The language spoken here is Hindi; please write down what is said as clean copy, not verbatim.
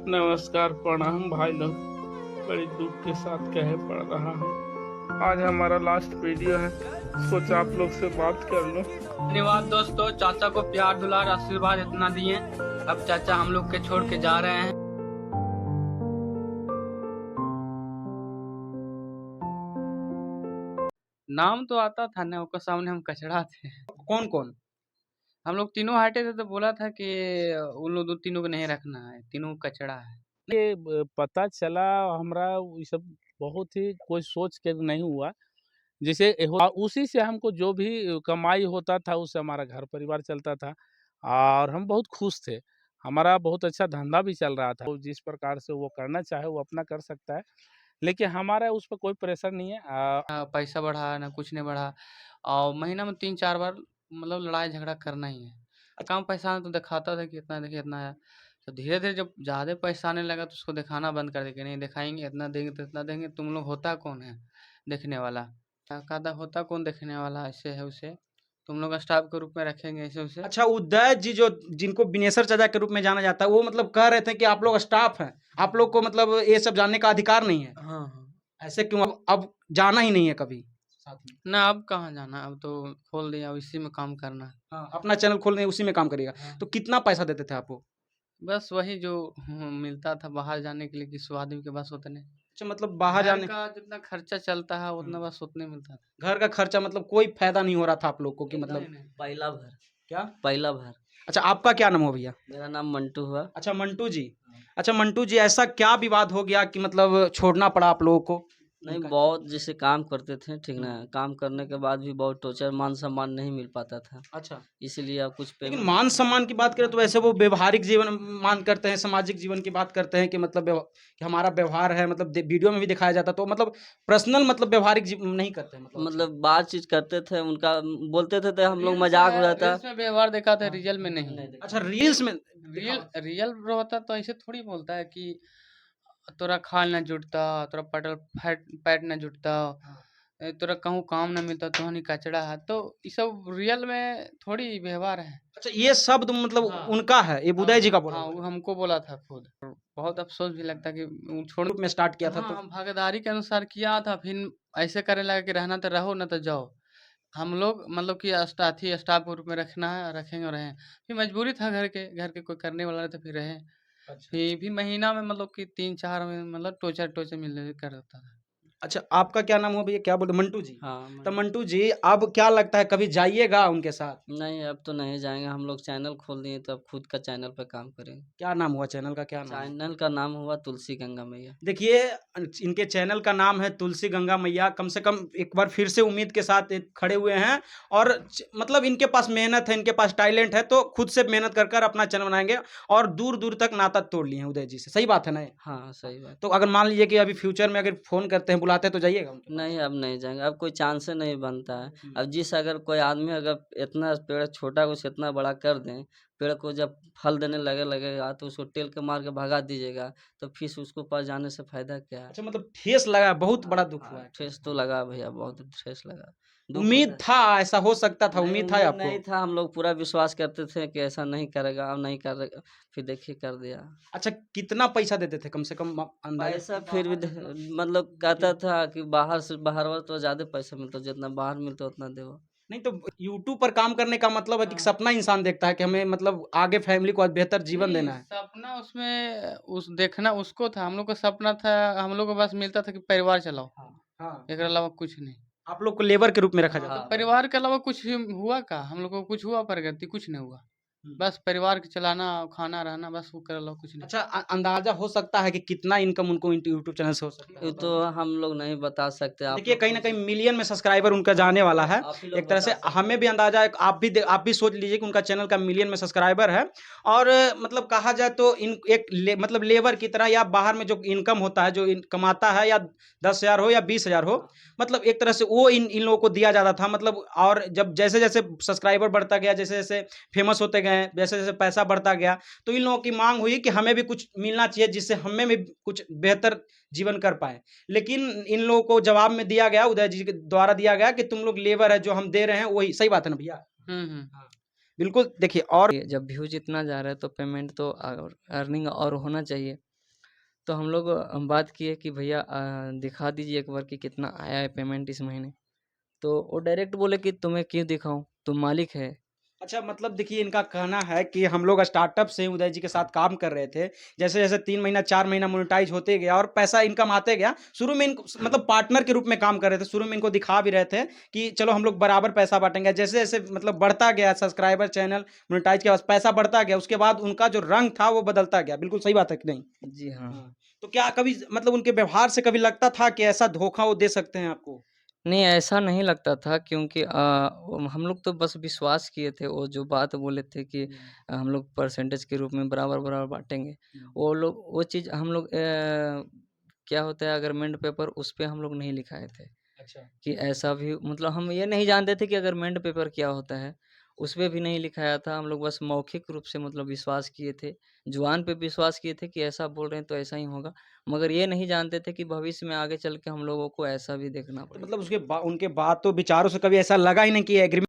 नमस्कार, प्रणाम भाई लोग। बड़ी दुख के साथ कहे पड़ रहा हूँ। आज हमारा लास्ट वीडियो है, सोचा आप लोग से बात कर लो। धन्यवाद दोस्तों, चाचा को प्यार दुलार आशीर्वाद इतना दिए। अब चाचा हम लोग के छोड़ के जा रहे हैं। नाम तो आता था ना, उसके सामने हम कचड़ा थे। कौन कौन? हम लोग तीनों हटे थे तो बोला था कि उन लोग तीनों को नहीं रखना है, तीनों कचड़ा है। ये पता चला हमरा ये सब बहुत ही कोई सोच के नहीं हुआ। जैसे उसी से हमको जो भी कमाई होता था उससे हमारा घर परिवार चलता था और हम बहुत खुश थे। हमारा बहुत अच्छा धंधा भी चल रहा था। जिस प्रकार से वो करना चाहे वो अपना कर सकता है, लेकिन हमारा उस पर कोई प्रेशर नहीं है। पैसा बढ़ा ना कुछ नहीं बढ़ा, और महीना में 3-4 बार मतलब लड़ाई झगड़ा करना ही है। कम पैसा आना तो दिखाता था कि इतना देखिए इतना है, तो धीरे धीरे जब ज़्यादा पैसा आने लगा तो उसको दिखाना बंद कर दिया कि नहीं दिखाएंगे, इतना देंगे तो इतना देंगे। तुम लोग होता कौन है देखने वाला? कहता होता कौन देखने वाला, ऐसे है उसे तुम लोग स्टाफ के रूप में रखेंगे ऐसे उसे। अच्छा, उदय जी जो जिनको बिनेसर चाचा के रूप में जाना जाता है, वो मतलब कह रहे थे कि आप लोग स्टाफ हैं, आप लोग को मतलब ये सब जानने का अधिकार नहीं है। हाँ हाँ। ऐसे क्यों? अब जाना ही नहीं है कभी साथ में? ना अब कहाँ जाना, अब तो खोल दिया, अब इसी में काम करना है। हाँ, अपना चैनल खोलने उसी में काम करिएगा। हाँ। तो कितना पैसा देते थे आपको? बस वही जो मिलता था बाहर जाने के लिए कि सौ आदमी के बस उतने। अच्छा, मतलब बाहर घर जाने का जितना खर्चा चलता है उतना बस उतने मिलता था। घर का खर्चा, मतलब कोई फायदा नहीं हो रहा था आप लोग को कि नहीं मतलब? नहीं। पहला भर। क्या? पहला भर। अच्छा, आपका क्या नाम हो भैया? मेरा नाम मंटू हुआ। अच्छा, मंटू जी। अच्छा मंटू जी, ऐसा क्या विवाद हो गया कि मतलब छोड़ना पड़ा आप लोगों को? नहीं, उनका- बहुत जैसे काम करते थे, ठीक ना, काम करने के बाद भी बहुत टॉर्चर, मान सम्मान नहीं मिल पाता था, अच्छा, इसीलिए अब कुछ लेकिन पेमेंट। मान सम्मान की बात करें तो वैसे वो व्यवहारिक जीवन मान करते हैं, सामाजिक जीवन की बात करते हैं कि मतलब कि हमारा व्यवहार है, मतलब वीडियो में भी दिखाया जाता, तो मतलब पर्सनल मतलब व्यवहारिक नहीं करते हैं मतलब? मतलब बातचीत करते थे, उनका बोलते थे तो हम लोग मजाक उड़ाता। रील्स में व्यवहार देखा था, रियल में नहीं। अच्छा, रील्स में रियल रियल ब्रो होता तो ऐसे थोड़ी बोलता है कि तोरा खाल ना जुटता, तोरा पटल फैट पैट ना जुटता, तोरा कहूँ काम ना मिलता, तोहनी कचड़ा है। तो ये सब रियल में थोड़ी व्यवहार है। अच्छा, ये शब्द मतलब हाँ। उनका है, ये बुदय जी का बोला हाँ, हुआ वो है? हमको बोला था खुद। बहुत अफसोस भी लगता है कि छोड़। ग्रुप में स्टार्ट किया था हाँ, तो? हम भागीदारी के अनुसार किया था, फिर ऐसे करने लगा कि रहना तो रहो ना तो जाओ। हम लोग मतलब कि अथी स्टाफ के रूप में रखना है, रखेंगे और रहें। फिर मजबूरी था, घर के कोई करने वाला नहीं था, फिर रहे। अच्छा, फिर भी महीना में मतलब कि 3-4 में मतलब टोचर मिल करता था। अच्छा, आपका क्या नाम हुआ भैया? क्या बोले? मंटू जी। हाँ तो मंटू जी, अब क्या लगता है कभी जाइएगा उनके साथ? नहीं, अब तो नहीं जाएंगे, हम लोग चैनल खोल दिए तो अब खुद का चैनल पे काम करेंगे। क्या नाम हुआ चैनल का? क्या नाम है? चैनल का नाम हुआ तुलसी गंगा मैया। देखिए, इनके चैनल का नाम है तुलसी गंगा मैया। कम से कम एक बार फिर से उम्मीद के साथ खड़े हुए हैं और मतलब इनके पास मेहनत है, इनके पास टैलेंट है, तो खुद से मेहनत कर कर अपना चैनल बनाएंगे और दूर दूर तक नाता तोड़ लिए हैं उदय जी से। सही बात है ना ये? हाँ, सही बात। तो अगर मान लीजिए कि अभी फ्यूचर में अगर फोन करते हैं, बुलाते हैं, तो जाइएगा उनके पास? नहीं, अब नहीं जाएंगे, अब कोई चांस ही नहीं बनता है। अब अगर कोई आदमी अगर इतना पेड़ छोटा कुछ इतना बड़ा कर दें, पेड़ को जब फल देने लगेगा तो उसको टेल के मार के भगा दीजिएगा, तो फिर उसको पास जाने से फायदा क्या है? अच्छा, मतलब ठेस लगा, बहुत बड़ा दुख हुआ है। ठेस तो लगा भैया, बहुत ठेस लगा। दुख उम्मीद होता है। था ऐसा हो सकता था, नहीं, उम्मीद था उम्मीद आपको? नहीं था, हम लोग पूरा विश्वास करते थे कि ऐसा नहीं करेगा, अब नहीं करेगा, फिर देखिए कर दिया। अच्छा, कितना पैसा देते थे कम से कम अंदाजा? पैसा फिर भी मतलब कहता था कि बाहर से बाहर वाला तो ज्यादा पैसा मिलता, जितना बाहर मिलता उतना देवो। नहीं तो यूट्यूब पर काम करने का मतलब है कि हाँ। सपना इंसान देखता है कि हमें मतलब आगे फैमिली को बेहतर जीवन नहीं, देना है। सपना उसमें उस देखना उसको था, हम लोग का सपना था, हम लोग को बस मिलता था कि परिवार चलाओ, हाँ, हाँ। एकरा अलावा कुछ नहीं। आप लोग को लेबर के रूप में रखा हाँ, जाता तो है। परिवार के अलावा कुछ हुआ का, हम लोग को कुछ हुआ प्रगति? कुछ नहीं हुआ। बस परिवार के चलाना, खाना रहना, बस वो कर लो, कुछ नहीं। अच्छा, अंदाजा हो सकता है कि कितना इनकम उनको यूट्यूब चैनल से हो सकता है? ये तो हम लोग नहीं बता सकते, आप देखिए, लोग कहीं ना कहीं मिलियन में सब्सक्राइबर उनका जाने वाला है। आप ही लोग एक तरह से बता सकते हमें भी अंदाजा है, आप भी सोच लीजिए कि उनका चैनल का मिलियन में सब्सक्राइबर है। और मतलब कहा जाए तो इन एक मतलब लेबर की तरह, या बाहर में जो इनकम होता है, जो कमाता है, या 10,000 हो या 20,000 हो, मतलब एक तरह से वो इन लोगों को दिया जाता था। मतलब और जब जैसे जैसे सब्सक्राइबर बढ़ता गया, जैसे जैसे फेमस होते गए, जैसे जैसे पैसा बढ़ता गया, तो इन लोगों की मांग हुई कि हमें भी कुछ मिलना चाहिए जिससे हमें भी कुछ बेहतर जीवन कर पाए। लेकिन इन लोगों को जवाब में दिया गया, उदय जी के द्वारा दिया गया कि तुम लोग लेबर है, जो हम दे रहे हैं वही। सही बात है ना भैया? हाँ, बिल्कुल। देखिए, और जब व्यूज इतना जा रहा है तो पेमेंट तो और अर्निंग और होना चाहिए। तो हम लोग बात किए कि भैया दिखा दीजिए एक बार कि कितना आया है पेमेंट इस महीने। तो वो डायरेक्ट बोले कि तुम्हें क्यों दिखाऊँ? तुम मालिक है। अच्छा, मतलब देखिए इनका कहना है कि हम लोग स्टार्टअप से उदय जी के साथ काम कर रहे थे। जैसे-जैसे 3 महीना 4 महीना मोनेटाइज़ होते गया और पैसा इनकम आते गया। शुरू में इनको मतलब पार्टनर के रूप में काम कर रहे थे। शुरू में इनको दिखा भी रहे थे कि चलो हम लोग बराबर पैसा बाँटेंगे। जैसे-जैसे मतलब बढ़ता गया सब्सक्राइबर, चैनल मोनेटाइज़ के बाद पैसा बढ़ता गया, उसके बाद उनका जो रंग था वो बदलता गया। बिल्कुल सही बात है कि नहीं? जी हाँ। हाँ। तो क्या कभी मतलब उनके व्यवहार से कभी लगता था कि ऐसा धोखा वो दे सकते हैं आपको? नहीं, ऐसा नहीं लगता था क्योंकि हम लोग तो बस विश्वास किए थे, वो जो बात बोले थे कि हुँ, हम लोग परसेंटेज के रूप में बराबर-बराबर बाँटेंगे। हुँ। वो चीज़ हम लोग क्या होता है अग्रीमेंट पेपर उस पे हम लोग नहीं लिखाए थे अच्छा। कि ऐसा भी मतलब हम ये नहीं जानते थे कि अग्रीमेंट पेपर क्या होता है, उसपे भी नहीं लिखाया था। हम लोग बस मौखिक रूप से मतलब विश्वास किए थे, जुबान पे विश्वास किए थे कि ऐसा बोल रहे हैं तो ऐसा ही होगा। मगर ये नहीं जानते थे कि भविष्य में आगे चल के हम लोगों को ऐसा भी देखना तो पड़ेगा। मतलब उसके उनके बातों विचारों से कभी ऐसा लगा ही नहीं कि एग्रीमेंट